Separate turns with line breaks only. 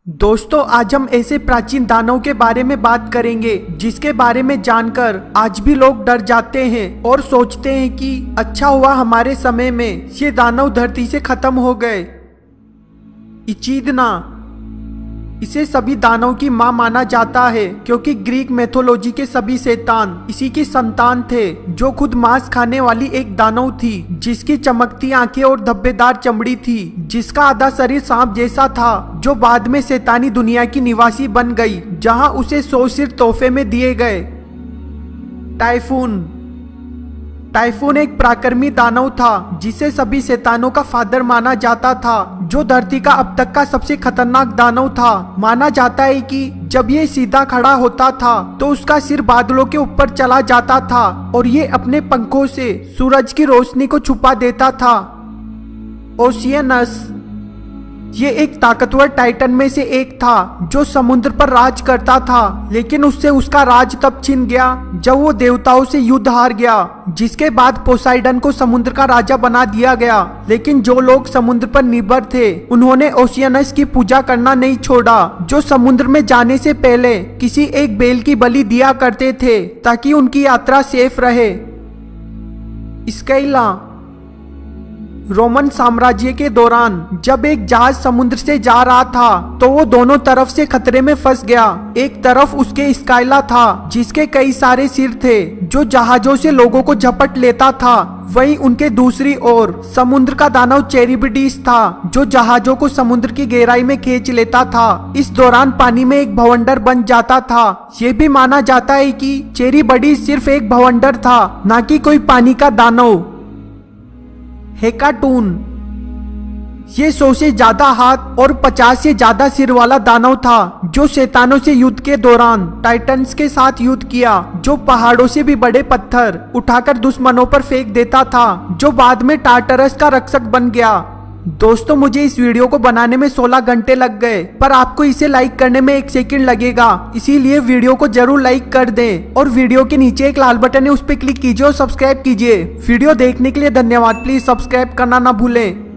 दोस्तों, आज हम ऐसे प्राचीन दानव के बारे में बात करेंगे जिसके बारे में जानकर आज भी लोग डर जाते हैं और सोचते हैं कि अच्छा हुआ हमारे समय में ये दानव धरती से खत्म हो गए। इचीदना, इसे सभी दानव की मां माना जाता है क्योंकि ग्रीक मैथोलॉजी के सभी शैतान इसी की संतान थे, जो खुद मांस खाने वाली एक दानव थी जिसकी चमकती आंखें और धब्बेदार चमड़ी थी, जिसका आधा शरीर सांप जैसा था, जो बाद में शैतानी दुनिया की निवासी बन गई जहां उसे 100 सिर तोहफे में दिए गए। टाइफून, टाइफून एक पराक्रमी दानव था जिसे सभी शैतानों का फादर माना जाता था, जो धरती का अब तक का सबसे खतरनाक दानव था। माना जाता है कि जब ये सीधा खड़ा होता था तो उसका सिर बादलों के ऊपर चला जाता था और ये अपने पंखों से सूरज की रोशनी को छुपा देता था। ओशियनस, ये एक ताकतवर टाइटन में से एक था जो समुद्र पर राज करता था, लेकिन उससे उसका राज तब छिन गया जब वो देवताओं से युद्ध हार गया, जिसके बाद पोसाइडन को समुद्र का राजा बना दिया गया। लेकिन जो लोग समुद्र पर निर्भर थे उन्होंने ओशियनस की पूजा करना नहीं छोड़ा, जो समुद्र में जाने से पहले किसी एक बैल की बलि दिया करते थे ताकि उनकी यात्रा सेफ रहे। स्काइला, रोमन साम्राज्य के दौरान जब एक जहाज समुद्र से जा रहा था तो वो दोनों तरफ से खतरे में फंस गया। एक तरफ उसके स्काइला था जिसके कई सारे सिर थे जो जहाजों से लोगों को झपट लेता था, वहीं उनके दूसरी ओर समुद्र का दानव चेरिबडीस था जो जहाजों को समुद्र की गहराई में खींच लेता था। इस दौरान पानी में एक भवंडर बन जाता था। ये भी माना जाता है कि चेरिबडीस सिर्फ एक भवंडर था, न कि कोई पानी का दानव। हेकाटून, ये 100 से ज्यादा हाथ और 50 से ज्यादा सिर वाला दानव था जो शैतानों से युद्ध के दौरान टाइटन्स के साथ युद्ध किया, जो पहाड़ों से भी बड़े पत्थर उठाकर दुश्मनों पर फेंक देता था, जो बाद में टार्टरस का रक्षक बन गया। दोस्तों, मुझे इस वीडियो को बनाने में 16 घंटे लग गए, पर आपको इसे लाइक करने में 1 सेकंड लगेगा, इसीलिए वीडियो को जरूर लाइक कर दें और वीडियो के नीचे एक लाल बटन है, उस पर क्लिक कीजिए और सब्सक्राइब कीजिए। वीडियो देखने के लिए धन्यवाद। प्लीज सब्सक्राइब करना ना भूलें।